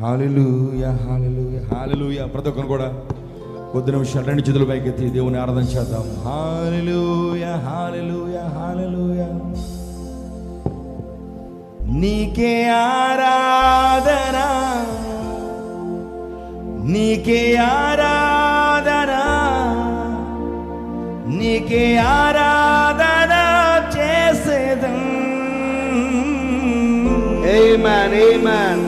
హల్లెలూయా హల్లెలూయా హల్లెలూయా. ప్రతి ఒక్కరు కూడా కొద్ది నిమిషాలు రెండు చేతుల పైకెత్తి దేవుని ఆరాధన చేద్దాం. హల్లెలూయా హల్లెలూయా హల్లెలూయా. నీకే ఆరాధన, నీకే ఆరాధన, నీకే ఆరాధన చేసేదం. ఆమేన్ ఆమేన్.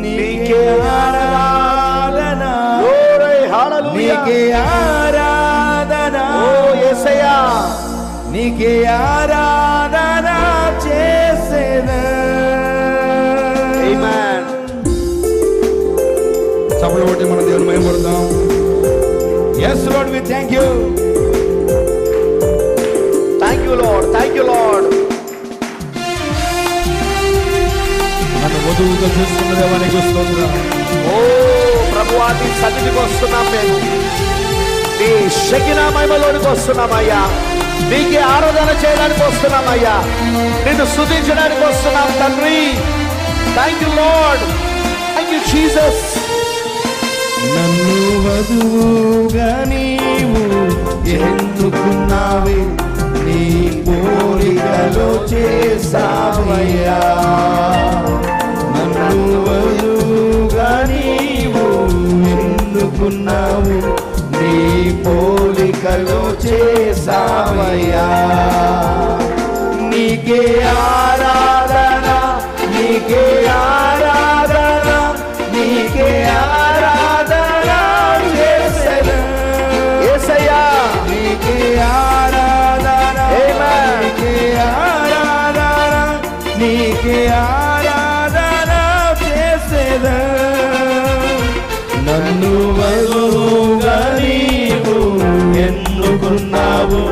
నీకే ఆరాధన, గ్లోరీ హల్లెలూయా. నీకే ఆరాధన, ఓ యేసయ్యా నీకే ఆరాధన చేసేదం. ఆమేన్. చప్పట్లు కొట్టి మన దేవుని మహిమపడదాం. Yes Lord, we thank you. Thank you Lord, thank you Lord. నన్ను వధువుగా చూస్తున్న దేవానికి స్తోత్రం. ఓ ప్రభువా, నీ సన్నిధికి వస్తున్నాం, మేము నీ షకినా మహిమలోనికి వస్తున్నామయ్యా. నీకే ఆరాధన చేయడానికి వస్తున్నామయ్యా. నిన్ను స్తుతించడానికి వస్తున్నాం తండ్రి. Thank you Lord, thank you Jesus. నన్ను వధువుగా నీవు ఎన్నుకున్నావే, నీ పోలికలో చేసావయ్యా. నన్ను వధువుగా నీవు ఎన్నుకున్నావు, నీ పోలికలో చేసావయ్యా. నీకే ఆరాధన, నీకే ఆరాధన, నీకే ఆరాధన చేసెదం. యేసయ్యా నీకే ఆరాధన, ఆమేన్. నీకే ఆరాధన, నీకే ఆరాధన చేసేదం. నన్ను వధువుగా నీవు ఎన్నుకున్నావు,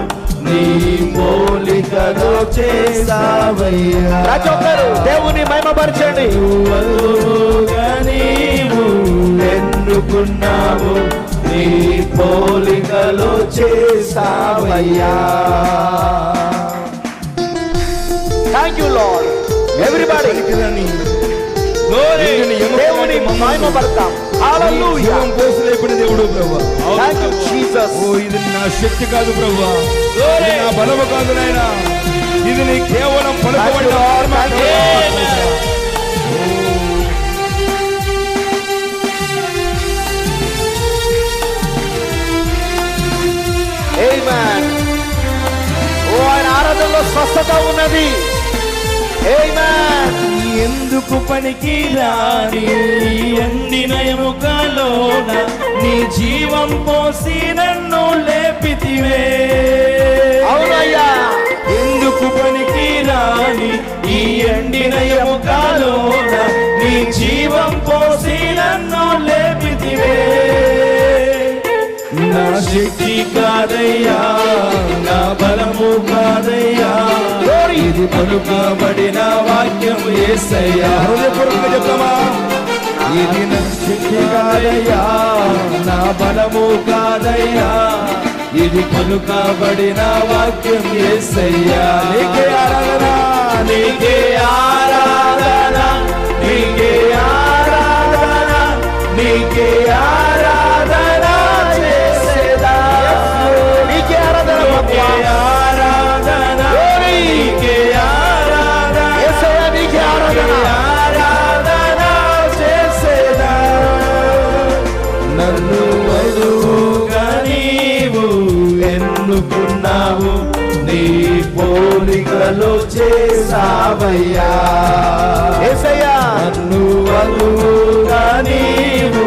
నీ పోలికలో చేసావయ్యా. ప్రతి ఒక్కరు దేవుని మహిమపరచండి. వధువుగా నీవు ఎన్నుకున్నావు, నీ పోలికలో చేసావయ్యా. Thank you Lord. ఎవ్రీబడి దేవుని మహిమపడతాం. హల్లెలూయా. జీవం పోసి లేపిన దేవుడు ప్రభువా. Thank you Jesus. ఓ ఇది నా శక్తి కాదు ప్రభువా, ఇది నా బలము కాదు నాయనా, ఇది నీ కేవలం పలుకబడిన ఆత్మ. ఆమేన్. ఓ ఆయన ఆరాధనలో స్వస్థత ఉన్నది. ఆమేన్. ఎందుకు పనికి రాని ఎండిన ఎముకలోన నీ జీవం పోసి నన్ను లేపితివే. అవునయ్యా. ఎందుకు పనికి రాని ఈ ఎండిన ఎముకలోన నీ జీవం పోసి నన్ను లేపితివే. నా శక్తి కాదయ్యా, నా బలము కాదయ్యా, ఇది పలుకబడిన వాక్యం యేసయ్యా. హృదయపూర్వకంగా చెప్తామా? ఇది నా శక్తి కాదయ్యా, నా బలము కాదయ్యా, ఇది పలుకబడిన వాక్యం యేసయ్యా. నీకే ఆరాధన, నీకే ఆరాధన, నీకే ఆరాధన, నీకే ఆరాధన చేసేదా. నీకే ఆరాధన ప్రభువా. ఆరాధన, నీకే ఆరాధన, యేసయ్యా నీకే ఆరాధన. ఆరాధన చేసేదా. నన్ను వధువుగా నీవు ఎన్నుకున్నావు, నీ పోలికలో చేసావయ్యా. యేసయ్యా నన్ను వధువుగా నీవు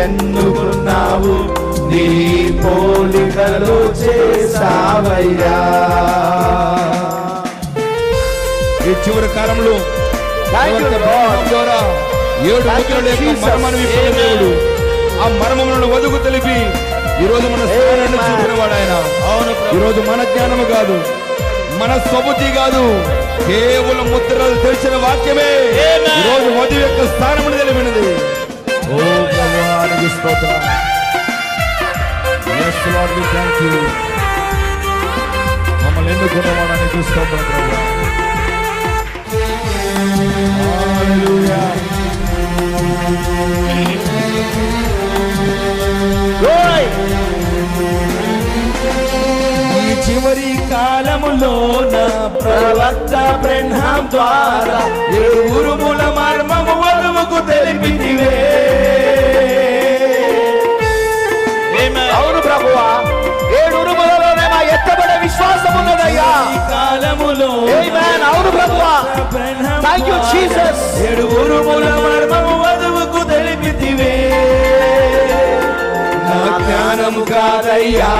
ఎన్నుకున్నావు, నీ పోలికలో చేసావయ్యా. ఈ చివరి కాలంలో Thank you, Lord. ద్వారా 7 Thank you, ముద్రల యొక్క Jesus. మర్మాన్ని విప్పిన దేవుడు, ఆ మర్మములను వదుకు తెలిపి ఈరోజు మన స్థానాన్ని Amen. చూపినవాడు ఆయన. ఈరోజు మన జ్ఞానము కాదు, మన స్వబుద్ధి కాదు, కేవలం ముద్రలు తెలిసిన వాక్యమే ఈరోజు వధువు యొక్క స్థానమును తెలిపినది. ఓ ప్రభువానికి స్తోత్రం. Yes Lord, we thank you. మమ్మల్ని ఎన్నుకున్నవాడానికి స్తోత్రం ప్రభువా. Hallelujah. కాలములోన ప్రవక్త బ్రహ్మాం ద్వారా 7 ఉరుముల మర్మము వధువుకు తెలిపితివే. అవును ప్రభువా, 7 ఉరుములలోనే మా ఎత్తబడే విశ్వాసం ఉన్నదయ్యా. కాలములో అవును ప్రభువా, థాంక్ యూ జీసస్. 7 ఉరుముల మర్మము వధువుకు తెలిపితివే. నా జ్ఞానము కాదయ్యా,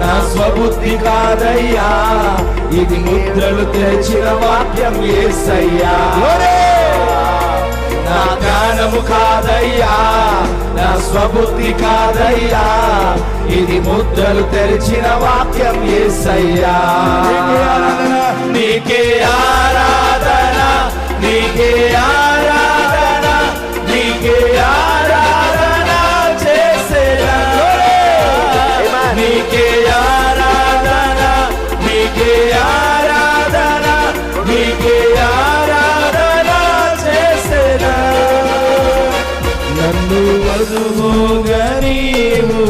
నా స్వబుద్ధి కాదయ్యా, ఇది ముద్రలు తెరిచిన వాక్యం యేసయ్యా. నా జ్ఞానము కాదయ్యా, నా స్వబుద్ధి కాదయ్యా, ఇది ముద్రలు తెరిచిన వాక్యం యేసయ్యా. నీకే ఆరాధన, నీకే ఆరాధన, నీకే ఆరాధన చేసేదా. నీకే ఆరాధన, నీకే ఆరాధన, నీకే ఆరాధన చేసేదా. నన్ను వధువుగా నీవు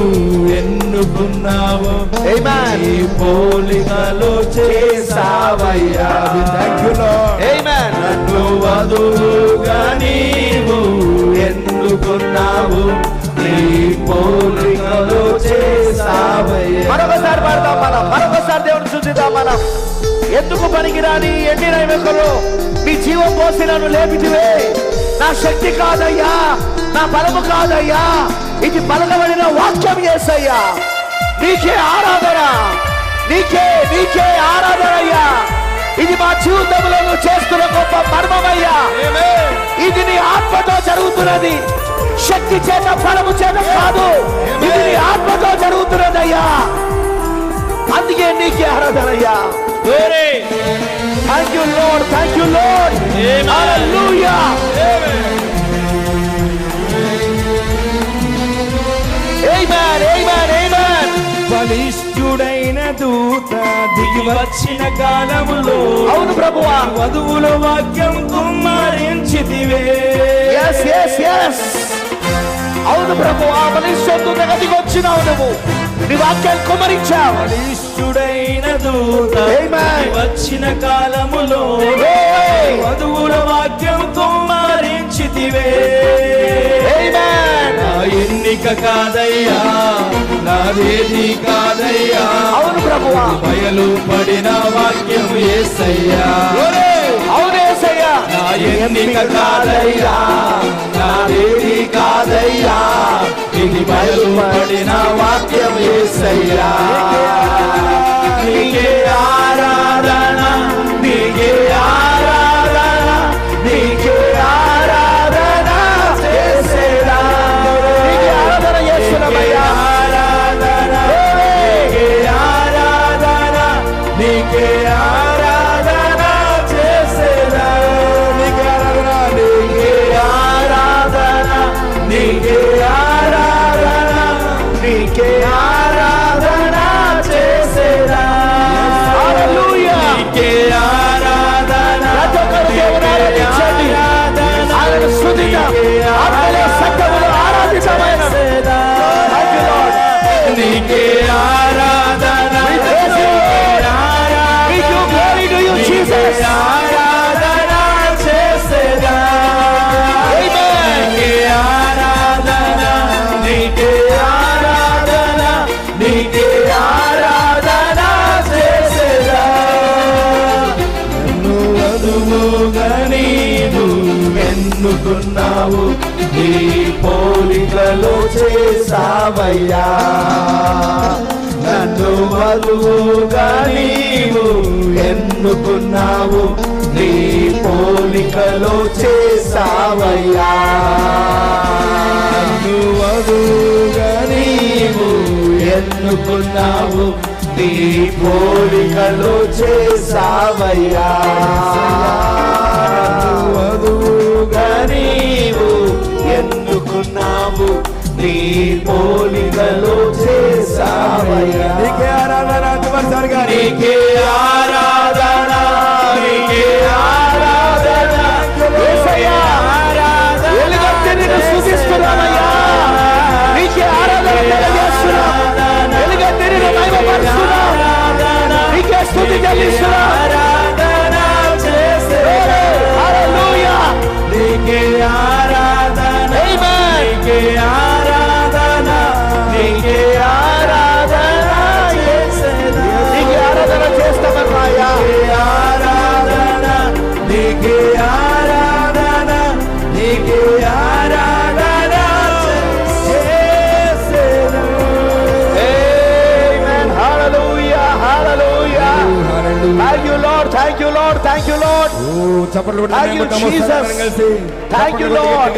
ఎన్నుకున్నావు, నీ పోలికలో చేసావయ్యా. నన్ను వధువుగా నీవు ఎన్నుకున్నావు, నీ పోలికలో చేసావయ్యా. మరొకసారి పాడదాం మనం, మరొకసారి దేవుని స్తుతిద్దాం మనం. ఎందుకు పనికిరాని ఎండిన ఎముకలు నీ జీవం పోసి నన్ను లేపితివే. నా శక్తి కాదయ్యా, నా బలము కాదయ్యా, ఇది పలకబడిన వాక్యం యేసయ్యా. నీకే ఆరాధన, నీకే నీకే ఆరాధన అయ్యా. ఇది మా జీవితంలో నువ్వు చేస్తున్న గొప్ప మర్మమయ్యా. ఇది నీ ఆత్మతో జరుగుతున్నది, శక్తి చేత బలము చేత కాదు, ఇది నీ ఆత్మతో జరుగుతున్నదయ్యా. అందుకే నీకే ఆరాధన అయ్యా. Thank you Lord, thank you Lord. Hallelujah. Amen, amen, amen. బలిష్ఠుడైన దూత దిగి వచ్చిన కాలములో, అవును ప్రభువా, వధువుల వాక్యం కుమ్మరించితివే. yes yes yes. అవును ప్రభువా, బలిష్ఠుడు దిగి వచ్చినావు, నువ్వు నీ వాక్యాన్ని కుమ్మరించావు. బలిష్ఠుడైన దూత ఆమేన్. వచ్చిన కాలములో వధువుల వాక్యం కుమ్మరించితివే. ఆమేన్. నా ఎన్నిక కాదయ్యా, నాదేది కాదయ్యా, అవును ప్రభువా, బయలు పడిన వాక్యం యేసయ్యా. అవును యేసయ్యా. నా ఎన్నిక కాదయ్యా, నాదేది కాదయ్యా, ఇది బయలు పడిన వాక్యం యేసయ్యా. నీకే ఆరాధన, నీకే ఆరాధన, నీకే ఆరాధన చేసేదా. నీకే ఆరాధన చేస్తున్నామయ్యా. నీకే ఆరాధన, నీకే ఆరాధన చేసేదా. నీకే ఆరాధన, నీకే ఆరాధన, నీకే ఆరాధన, నీకే ఆరాధన చేసేదా. హల్లెలూయా. నీకే ఆరాధన, ప్రతి ఒక్కరు దేవుని ఆరాధించండి, ఆయనను స్తుతిద్దాం, ఆత్మలో సత్యములో ఆరాధించమైన. Thank you Lord. నీకే ఆరాధన, We give glory to you, Jesus. ఆరాధన చేసేదా. నీకే ఆరాధన, నీకే ఆరాధన, నీకే ఆరాధన చేసేదా. నన్ను వధువుగా నీవు ఎన్నుకున్నావు, నీ పోలికలో చేసావయ్యా. నన్ను వధువుగా నీవు ఎన్నుకున్నావు, నీ పోలికలో చేసావయ్యా. నన్ను వధువుగా నీవు ఎన్నుకున్నావు, నీ పోలికలో చేసావయ్యా. నన్ను వధువుగా నీవు ఎన్నుకున్నావు, నీ పోలికలో చేసావయ్యా. నీకే ఆరాధన, నీకే ఆరాధన, నీకే ఆరాధన, యేసయ్యా, వెలుగొట్టి నిన్ను స్తుతిస్తున్నామయ్యా. నీకే ఆరాధన తెలియజేస్తున్నాం, వెలుగొట్టి నిన్ను మహిమపరుస్తున్నాం. నీకే స్తుతి చప్పట్లు Thank you, Jesus. Thank you, Lord.